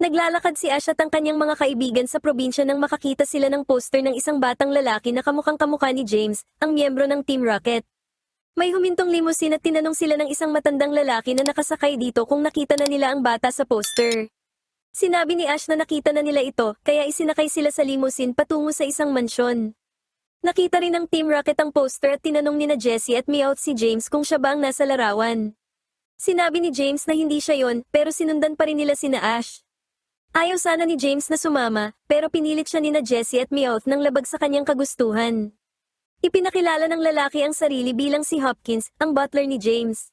Naglalakad si Ash at ang kanyang mga kaibigan sa probinsya nang makakita sila ng poster ng isang batang lalaki na kamukhang kamukha ni James, ang miyembro ng Team Rocket. May humintong limousine at tinanong sila ng isang matandang lalaki na nakasakay dito kung nakita na nila ang bata sa poster. Sinabi ni Ash na nakita na nila ito, kaya isinakay sila sa limousine patungo sa isang mansyon. Nakita rin ng Team Rocket ang poster at tinanong nina Jessie at Meowth si James kung siya ba ang nasa larawan. Sinabi ni James na hindi siya yon, pero sinundan pa rin nila sina Ash. Ayaw sana ni James na sumama, pero pinilit siya nina Jessie at Meowth nang labag sa kanyang kagustuhan. Ipinakilala ng lalaki ang sarili bilang si Hopkins, ang butler ni James.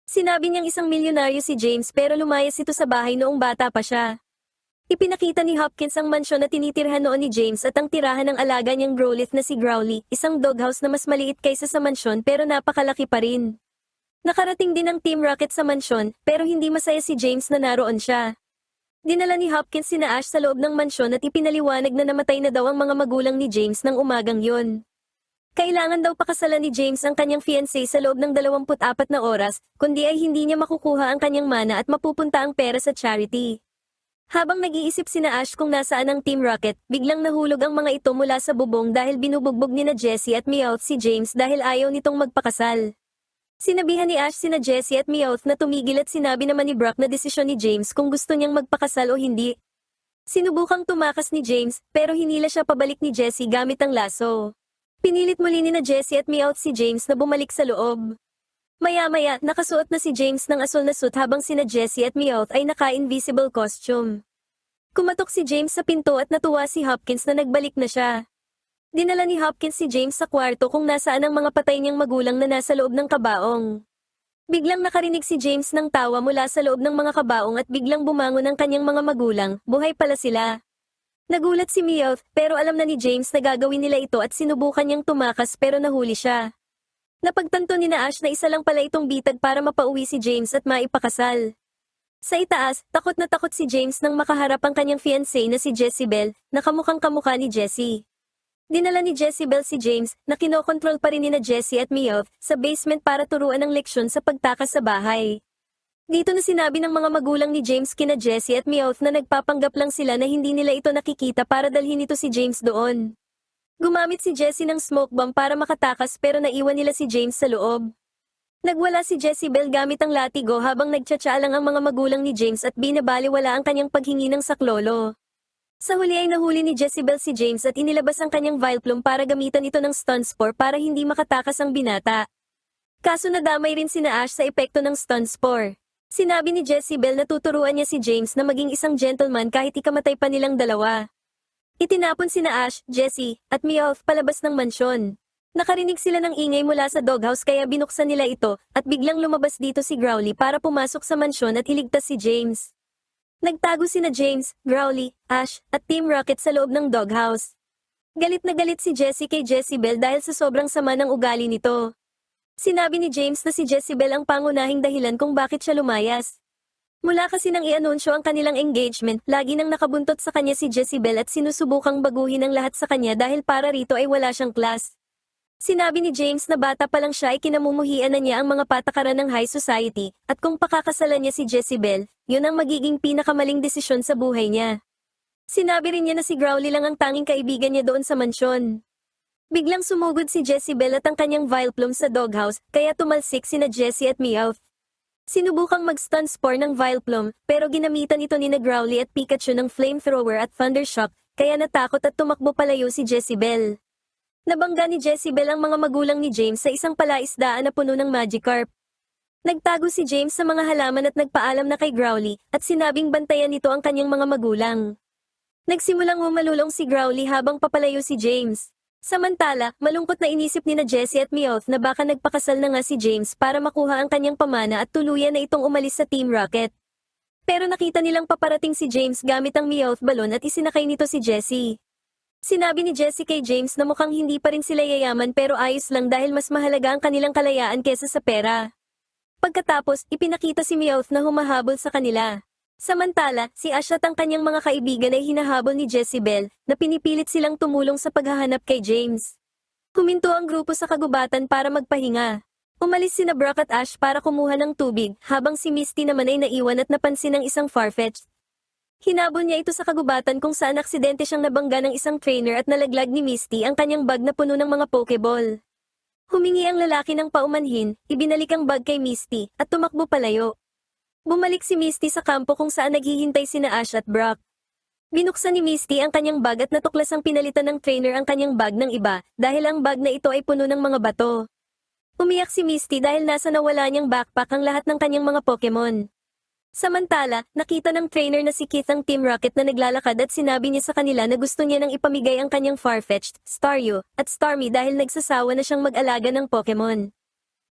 Sinabi niyang isang milyonaryo si James pero lumayas ito sa bahay noong bata pa siya. Ipinakita ni Hopkins ang mansyon na tinitirhan noon ni James at ang tirahan ng alaga niyang Growlithe na si Growly, isang doghouse na mas maliit kaysa sa mansyon pero napakalaki pa rin. Nakarating din ang Team Rocket sa mansyon, pero hindi masaya si James na naroon siya. Dinala ni Hopkins sina Ash sa loob ng mansyon at ipinaliwanag na namatay na daw ang mga magulang ni James ng umagang yon. Kailangan daw pakasalan ni James ang kanyang fiancé sa loob ng 24 na oras, kundi ay hindi niya makukuha ang kanyang mana at mapupunta ang pera sa charity. Habang nag-iisip sina Ash kung nasaan ang Team Rocket, biglang nahulog ang mga ito mula sa bubong dahil binubugbog nina Jessie at Meowth si James dahil ayaw nitong magpakasal. Sinabihan ni Ash sina Jessie at Meowth na tumigil at sinabi naman ni Brock na desisyon ni James kung gusto niyang magpakasal o hindi. Sinubukang tumakas ni James, pero hinila siya pabalik ni Jessie gamit ang laso. Pinilit muli nina Jessie at Meowth si James na bumalik sa loob. Maya-maya, nakasuot na si James ng asul na suit habang sina Jessie at Meowth ay naka-invisible costume. Kumatok si James sa pinto at natuwa si Hopkins na nagbalik na siya. Dinala ni Hopkins si James sa kwarto kung nasaan ang mga patay niyang magulang na nasa loob ng kabaong. Biglang nakarinig si James ng tawa mula sa loob ng mga kabaong at biglang bumangon ang kanyang mga magulang, buhay pala sila. Nagulat si Meowth, pero alam na ni James na gagawin nila ito at sinubukan niyang tumakas pero nahuli siya. Napagtanto ni Ash na isa lang pala itong bitag para mapauwi si James at maipakasal. Sa itaas, takot na takot si James nang makaharap ang kanyang fiancé na si Jezebel, na kamukhang kamukha ni Jessie. Dinala ni Jezebel si James, na kinokontrol pa rin nina Jessie at Meowth, sa basement para turuan ng leksyon sa pagtakas sa bahay. Dito na sinabi ng mga magulang ni James kina Jessie at Meowth na nagpapanggap lang sila na hindi nila ito nakikita para dalhin ito si James doon. Gumamit si Jessie ng smoke bomb para makatakas pero naiwan nila si James sa loob. Nagwala si Jezebel gamit ang latigo habang nagtsatsalang ang mga magulang ni James at binabaliwala ang kanyang paghingi ng saklolo. Sa huli ay nahuli ni Jezebel si James at inilabas ang kanyang Vileplume para gamitan ito ng stun spore para hindi makatakas ang binata. Kaso nadamay rin sina Ash sa epekto ng stun spore. Sinabi ni Jezebel na tuturuan niya si James na maging isang gentleman kahit ikamatay pa nilang dalawa. Itinapon sina Ash, Jessie, at Meowth palabas ng mansyon. Nakarinig sila ng ingay mula sa doghouse kaya binuksan nila ito, at biglang lumabas dito si Growly para pumasok sa mansyon at iligtas si James. Nagtago sina James, Growly, Ash, at Team Rocket sa loob ng doghouse. Galit na galit si Jessie kay Jezebel dahil sa sobrang sama ng ugali nito. Sinabi ni James na si Jezebel ang pangunahing dahilan kung bakit siya lumayas. Mula kasi nang i-anunsyo ang kanilang engagement, lagi nang nakabuntot sa kanya si Jezebel at sinusubukang baguhin ang lahat sa kanya dahil para rito ay wala siyang class. Sinabi ni James na bata pa lang siya ay kinamumuhian na niya ang mga patakaran ng high society, at kung pakakasalan niya si Jezebel, yun ang magiging pinakamaling desisyon sa buhay niya. Sinabi rin niya na si Growly lang ang tanging kaibigan niya doon sa mansyon. Biglang sumugod si Jezebel at ang kanyang Vileplume sa doghouse, kaya tumalsik sina Jessie at Meowth. Sinubukang mag-stun spore ng Vileplume, pero ginamitan ito ni Growly at Pikachu ng Flamethrower at Thundershock, kaya natakot at tumakbo palayo si Jezebel. Nabangga ni Jezebel ang mga magulang ni James sa isang palaisdaan na puno ng Magikarp. Nagtago si James sa mga halaman at nagpaalam na kay Growly, at sinabing bantayan nito ang kanyang mga magulang. Nagsimulang umalulong si Growly habang papalayo si James. Samantala, malungkot na inisip nina Jessie at Meowth na baka nagpakasal na nga si James para makuha ang kanyang pamana at tuluyan na itong umalis sa Team Rocket. Pero nakita nilang paparating si James gamit ang Meowth balon at isinakay nito si Jessie. Sinabi ni Jessie kay James na mukhang hindi pa rin sila yayaman pero ayos lang dahil mas mahalaga ang kanilang kalayaan kesa sa pera. Pagkatapos, ipinakita si Meowth na humahabol sa kanila. Samantala, si Ash at ang kanyang mga kaibigan ay hinahabol ni Jezebel, na pinipilit silang tumulong sa paghahanap kay James. Huminto ang grupo sa kagubatan para magpahinga. Umalis sina Brock at Ash para kumuha ng tubig, habang si Misty naman ay naiwan at napansin ng isang Farfetch'd. Hinabol niya ito sa kagubatan kung saan aksidente siyang nabangga ng isang trainer at nalaglag ni Misty ang kanyang bag na puno ng mga Pokeball. Humingi ang lalaki ng paumanhin, ibinalik ang bag kay Misty, at tumakbo palayo. Bumalik si Misty sa kampo kung saan naghihintay sina Ash at Brock. Binuksan ni Misty ang kanyang bag at natuklasang pinalitan ng trainer ang kanyang bag ng iba, dahil ang bag na ito ay puno ng mga bato. Umiyak si Misty dahil nasa nawala niyang backpack ang lahat ng kanyang mga Pokemon. Samantala, nakita ng trainer na si Keith ang Team Rocket na naglalakad at sinabi niya sa kanila na gusto niya nang ipamigay ang kanyang Farfetch'd, Staryu, at Starmie dahil nagsasawa na siyang mag-alaga ng Pokemon.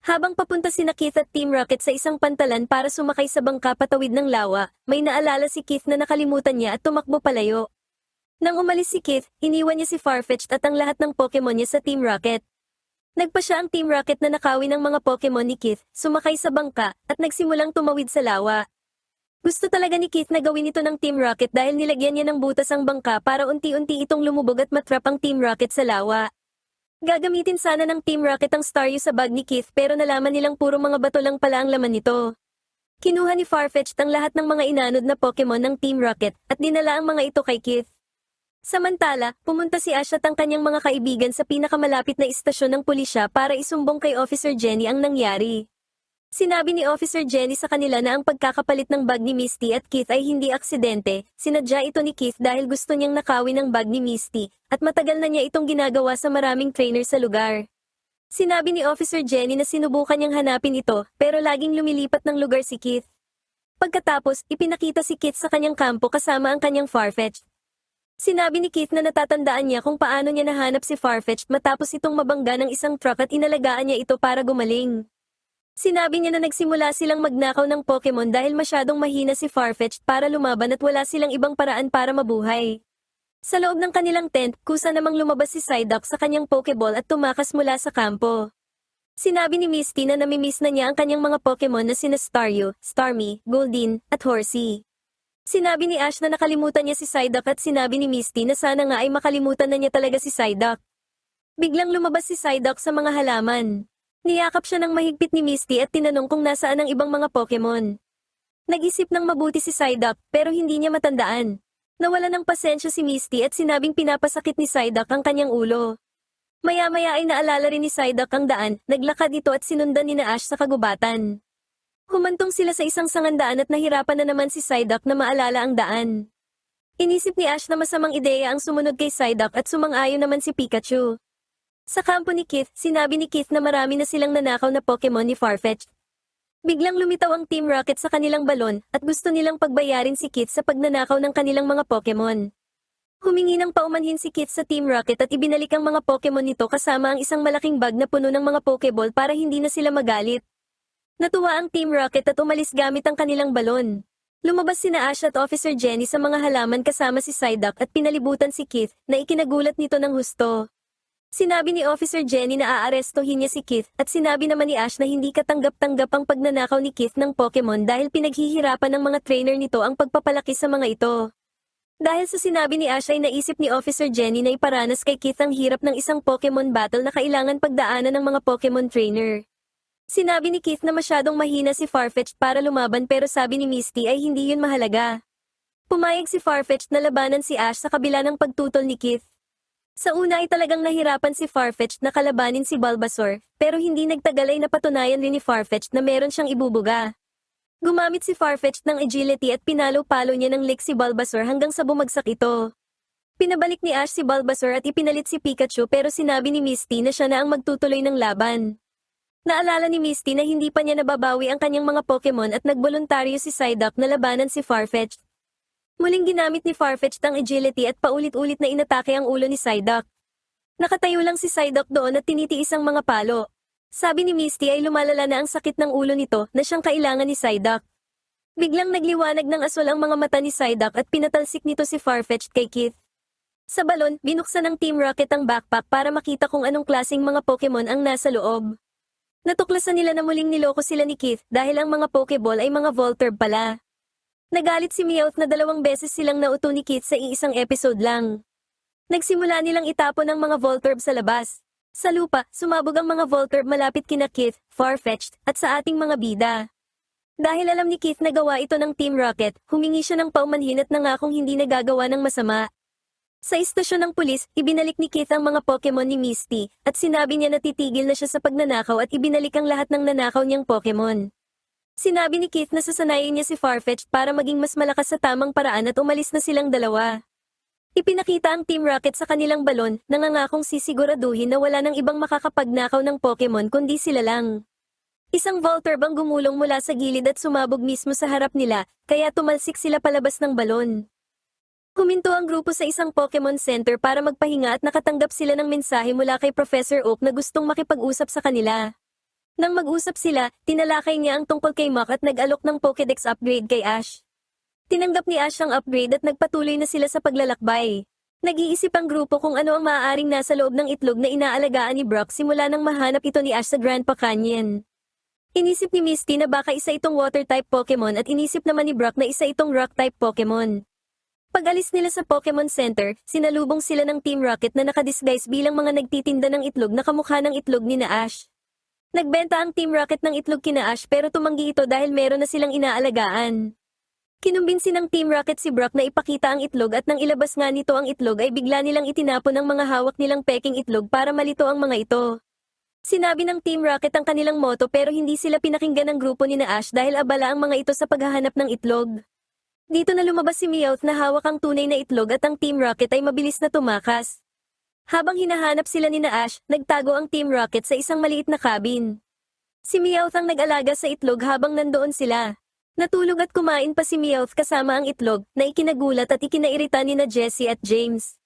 Habang papunta sina Keith at Team Rocket sa isang pantalan para sumakay sa bangka patawid ng lawa, may naalala si Keith na nakalimutan niya at tumakbo palayo. Nang umalis si Keith, iniwan niya si Farfetch'd at ang lahat ng Pokemon niya sa Team Rocket. Nagpa siya ang Team Rocket na nakawin ng mga Pokemon ni Keith, sumakay sa bangka, at nagsimulang tumawid sa lawa. Gusto talaga ni Keith na gawin ito ng Team Rocket dahil nilagyan niya ng butas ang bangka para unti-unti itong lumubog at matrap ang Team Rocket sa lawa. Gagamitin sana ng Team Rocket ang Staryu sa bag ni Keith pero nalaman nilang puro mga bato lang pala ang laman nito. Kinuha ni Farfetch'd ang lahat ng mga inanod na Pokemon ng Team Rocket at dinala ang mga ito kay Keith. Samantala, pumunta si Ash at ang kanyang mga kaibigan sa pinakamalapit na istasyon ng pulisya para isumbong kay Officer Jenny ang nangyari. Sinabi ni Officer Jenny sa kanila na ang pagkakapalit ng bag ni Misty at Keith ay hindi aksidente, sinadya ito ni Keith dahil gusto niyang nakawin ang bag ni Misty, at matagal na niya itong ginagawa sa maraming trainer sa lugar. Sinabi ni Officer Jenny na sinubukan niyang hanapin ito, pero laging lumilipat ng lugar si Keith. Pagkatapos, ipinakita si Keith sa kanyang kampo kasama ang kanyang Farfetch'd. Sinabi ni Keith na natatandaan niya kung paano niya nahanap si Farfetch'd matapos itong mabangga ng isang truck at inalagaan niya ito para gumaling. Sinabi niya na nagsimula silang magnakaw ng Pokemon dahil masyadong mahina si Farfetch'd para lumaban at wala silang ibang paraan para mabuhay. Sa loob ng kanilang tent, kusa namang lumabas si Psyduck sa kanyang Pokeball at tumakas mula sa kampo. Sinabi ni Misty na namimiss na niya ang kanyang mga Pokemon na sina Staryu, Starmie, Goldeen, at Horsey. Sinabi ni Ash na nakalimutan niya si Psyduck at sinabi ni Misty na sana nga ay makalimutan na niya talaga si Psyduck. Biglang lumabas si Psyduck sa mga halaman. Niyakap siya ng mahigpit ni Misty at tinanong kung nasaan ang ibang mga Pokemon. Nag-isip ng mabuti si Psyduck pero hindi niya matandaan. Nawala ng pasensya si Misty at sinabing pinapasakit ni Psyduck ang kanyang ulo. Maya-maya ay naalala rin ni Psyduck ang daan, naglakad ito at sinundan ni Ash sa kagubatan. Humantong sila sa isang sangandaan at nahirapan na naman si Psyduck na maalala ang daan. Inisip ni Ash na masamang ideya ang sumunod kay Psyduck at sumang-ayon naman si Pikachu. Sa kampo ni Keith, sinabi ni Keith na marami na silang nanakaw na Pokemon ni Farfetch'd. Biglang lumitaw ang Team Rocket sa kanilang balon at gusto nilang pagbayarin si Keith sa pagnanakaw ng kanilang mga Pokemon. Humingi ng paumanhin si Keith sa Team Rocket at ibinalik ang mga Pokemon nito kasama ang isang malaking bag na puno ng mga Pokeball para hindi na sila magalit. Natuwa ang Team Rocket at umalis gamit ang kanilang balon. Lumabas sina Ash at Officer Jenny sa mga halaman kasama si Psyduck at pinalibutan si Keith na ikinagulat nito ng husto. Sinabi ni Officer Jenny na aarestuhin niya si Keith at sinabi naman ni Ash na hindi katanggap-tanggap ang pagnanakaw ni Keith ng Pokemon dahil pinaghihirapan ng mga trainer nito ang pagpapalaki sa mga ito. Dahil sa sinabi ni Ash ay naisip ni Officer Jenny na iparanas kay Keith ang hirap ng isang Pokemon battle na kailangan pagdaanan ng mga Pokemon trainer. Sinabi ni Keith na masyadong mahina si Farfetch'd para lumaban pero sabi ni Misty ay hindi yun mahalaga. Pumayag si Farfetch'd na labanan si Ash sa kabila ng pagtutol ni Keith. Sa una ay talagang nahirapan si Farfetch'd na kalabanin si Bulbasaur, pero hindi nagtagal ay napatunayan rin ni Farfetch'd na meron siyang ibubuga. Gumamit si Farfetch'd ng agility at pinalo-palo niya ng lick si Bulbasaur hanggang sa bumagsak ito. Pinabalik ni Ash si Bulbasaur at ipinalit si Pikachu pero sinabi ni Misty na siya na ang magtutuloy ng laban. Naalala ni Misty na hindi pa niya nababawi ang kanyang mga Pokemon at nagboluntaryo si Psyduck na labanan si Farfetch'd. Muling ginamit ni Farfetch'd ang agility at paulit-ulit na inatake ang ulo ni Psyduck. Nakatayo lang si Psyduck doon at tinitiis ang mga palo. Sabi ni Misty ay lumalala na ang sakit ng ulo nito na siyang kailangan ni Psyduck. Biglang nagliwanag ng aswal ang mga mata ni Psyduck at pinatalsik nito si Farfetch'd kay Keith. Sa balon, binuksan ng Team Rocket ang backpack para makita kung anong klaseng mga Pokemon ang nasa loob. Natuklasan nila na muling niloko sila ni Keith dahil ang mga Pokeball ay mga Voltorb pala. Nagalit si Meowth na 2 beses silang nauto ni Keith sa iisang episode lang. Nagsimula nilang itapon ang mga Voltorb sa labas. Sa lupa, sumabog ang mga Voltorb malapit kina Keith, Farfetch'd, at sa ating mga bida. Dahil alam ni Keith na gawa ito ng Team Rocket, humingi siya ng paumanhin at nangakong hindi nagagawa ng masama. Sa istasyon ng pulis, ibinalik ni Keith ang mga Pokemon ni Misty, at sinabi niya na titigil na siya sa pagnanakaw at ibinalik ang lahat ng nanakaw niyang Pokemon. Sinabi ni Keith na sasanayin niya si Farfetch'd para maging mas malakas sa tamang paraan at umalis na silang dalawa. Ipinakita ang Team Rocket sa kanilang balon, nangangakong sisiguraduhin na wala nang ibang makakapagnakaw ng Pokemon kundi sila lang. Isang Voltorb ang gumulong mula sa gilid at sumabog mismo sa harap nila, kaya tumalsik sila palabas ng balon. Huminto ang grupo sa isang Pokemon Center para magpahinga at nakatanggap sila ng mensahe mula kay Professor Oak na gustong makipag-usap sa kanila. Nang mag-usap sila, tinalakay niya ang tungkol kay Mach at nag-alok ng Pokédex upgrade kay Ash. Tinanggap ni Ash ang upgrade at nagpatuloy na sila sa paglalakbay. Nag-iisip ang grupo kung ano ang maaaring nasa loob ng itlog na inaalagaan ni Brock simula nang mahanap ito ni Ash sa Grandpa Canyon. Inisip ni Misty na baka isa itong Water-type Pokemon at inisip naman ni Brock na isa itong Rock-type Pokemon. Pag-alis nila sa Pokemon Center, sinalubong sila ng Team Rocket na nakadisguise bilang mga nagtitinda ng itlog na kamukha ng itlog ni na Ash. Nagbenta ang Team Rocket ng itlog kina Ash pero tumanggi ito dahil meron na silang inaalagaan. Kinumbinsi ng Team Rocket si Brock na ipakita ang itlog at nang ilabas nga nito ang itlog ay bigla nilang itinapon ang mga hawak nilang peking itlog para malito ang mga ito. Sinabi ng Team Rocket ang kanilang motto pero hindi sila pinakinggan ng grupo ni na Ash dahil abala ang mga ito sa paghahanap ng itlog. Dito na lumabas si Meowth na hawak ang tunay na itlog at ang Team Rocket ay mabilis na tumakas. Habang hinahanap sila ni na Ash, nagtago ang Team Rocket sa isang maliit na cabin. Si Meowth ang nag-alaga sa itlog habang nandoon sila. Natulog at kumain pa si Meowth kasama ang itlog na ikinagulat at ikinairita ni na Jessie at James.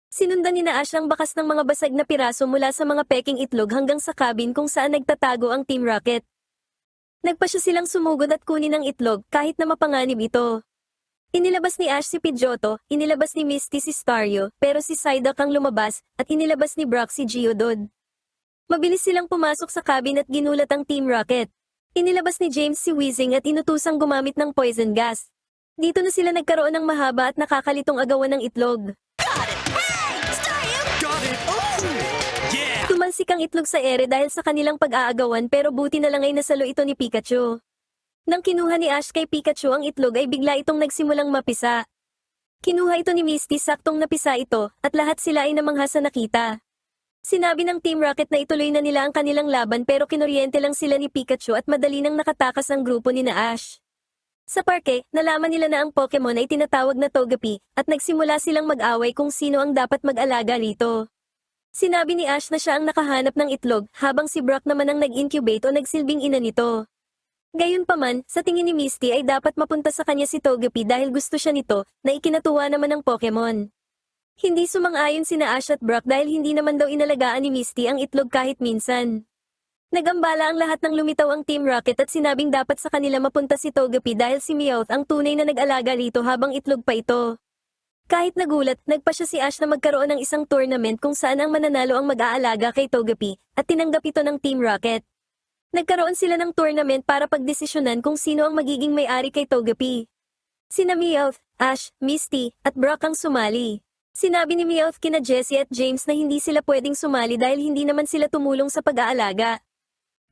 Sinundan ni na Ash ang bakas ng mga basag na piraso mula sa mga peking itlog hanggang sa cabin kung saan nagtatago ang Team Rocket. Nagpasya silang sumugod at kunin ang itlog kahit na mapanganib ito. Inilabas ni Ash si Pidgeotto, inilabas ni Misty si Staryu, pero si Psyduck ang lumabas, at inilabas ni Brock si Geodude. Mabilis silang pumasok sa cabin at ginulat ang Team Rocket. Inilabas ni James si Weezing at inutusang gumamit ng poison gas. Dito na sila nagkaroon ng mahaba at nakakalitong agawan ng itlog. Tumalsik ang itlog sa ere dahil sa kanilang pag-aagawan pero buti na lang ay nasalo ito ni Pikachu. Nang kinuha ni Ash kay Pikachu ang itlog ay bigla itong nagsimulang mapisa. Kinuha ito ni Misty saktong napisa ito at lahat sila ay namangha sa nakita. Sinabi ng Team Rocket na ituloy na nila ang kanilang laban pero kinuryente lang sila ni Pikachu at madali nang nakatakas ang grupo ni na Ash. Sa parke, nalaman nila na ang Pokemon ay tinatawag na Togepi at nagsimula silang mag-away kung sino ang dapat mag-alaga rito. Sinabi ni Ash na siya ang nakahanap ng itlog habang si Brock naman ang nag-incubate o nagsilbing ina nito. Gayunpaman, sa tingin ni Misty ay dapat mapunta sa kanya si Togepi dahil gusto siya nito na ikinatuwa naman ng Pokemon. Hindi sumang-ayon sina Ash at Brock dahil hindi naman daw inalagaan ni Misty ang itlog kahit minsan. Nagambala ang lahat ng lumitaw ang Team Rocket at sinabing dapat sa kanila mapunta si Togepi dahil si Meowth ang tunay na nag-alaga rito habang itlog pa ito. Kahit nagulat, nagpasya si Ash na magkaroon ng isang tournament kung saan ang mananalo ang mag-aalaga kay Togepi at tinanggap ito ng Team Rocket. Nagkaroon sila ng tournament para pagdesisyonan kung sino ang magiging may-ari kay Togepi. Sina Meowth, Ash, Misty, at Brock ang sumali. Sinabi ni Meowth kina Jessie at James na hindi sila pwedeng sumali dahil hindi naman sila tumulong sa pag-aalaga.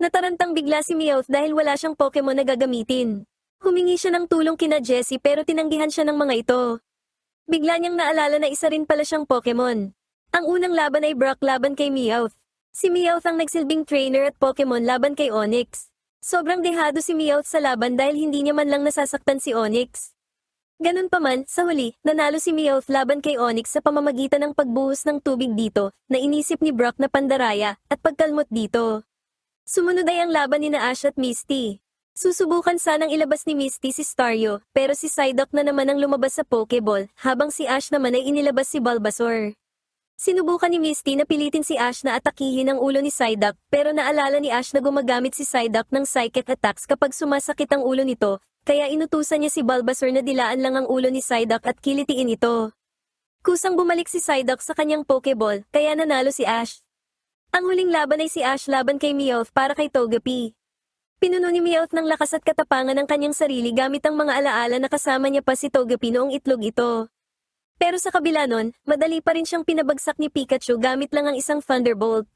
Natarantang bigla si Meowth dahil wala siyang Pokemon na gagamitin. Humingi siya ng tulong kina Jessie pero tinanggihan siya ng mga ito. Bigla niyang naalala na isa rin pala siyang Pokemon. Ang unang laban ay Brock laban kay Meowth. Si Meowth ang nagsilbing trainer at Pokemon laban kay Onix. Sobrang dehado si Meowth sa laban dahil hindi niya man lang nasasaktan si Onix. Ganun pa man, sa huli, nanalo si Meowth laban kay Onix sa pamamagitan ng pagbuhos ng tubig dito, na inisip ni Brock na pandaraya, at pagkalmot dito. Sumunod ay ang laban ni na Ash at Misty. Susubukan sanang ilabas ni Misty si Staryu, pero si Psyduck na naman ang lumabas sa Pokeball, habang si Ash naman ay inilabas si Bulbasaur. Sinubukan ni Misty na pilitin si Ash na atakihin ang ulo ni Psyduck, pero naalala ni Ash na gumagamit si Psyduck ng psychic attacks kapag sumasakit ang ulo nito, kaya inutusan niya si Bulbasaur na dilaan lang ang ulo ni Psyduck at kilitiin ito. Kusang bumalik si Psyduck sa kanyang Pokeball, kaya nanalo si Ash. Ang huling laban ay si Ash laban kay Meowth para kay Togepi. Pinuno ni Meowth ng lakas at katapangan ng kanyang sarili gamit ang mga alaala na kasama niya pa si Togepi noong itlog ito. Pero sa kabila nun, madali pa rin siyang pinabagsak ni Pikachu gamit lang ang isang Thunderbolt.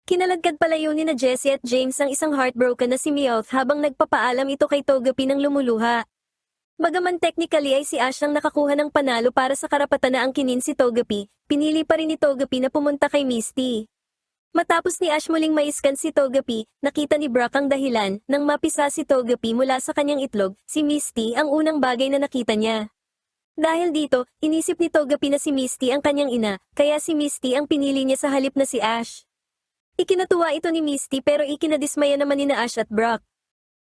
Kinalagkad palayo ni na Jessie at James ang isang heartbroken na si Meowth habang nagpapaalam ito kay Togepi ng lumuluha. Bagaman technically ay si Ash ang nakakuha ng panalo para sa karapatan na angkinin si Togepi, pinili pa rin ni Togepi na pumunta kay Misty. Matapos ni Ash muling maiskan si Togepi, nakita ni Brock ang dahilan, nang mapisa si Togepi mula sa kanyang itlog, si Misty ang unang bagay na nakita niya. Dahil dito, inisip ni Togepi na si Misty ang kanyang ina, kaya si Misty ang pinili niya sa halip na si Ash. Ikinatuwa ito ni Misty pero ikinadismaya naman ni na Ash at Brock.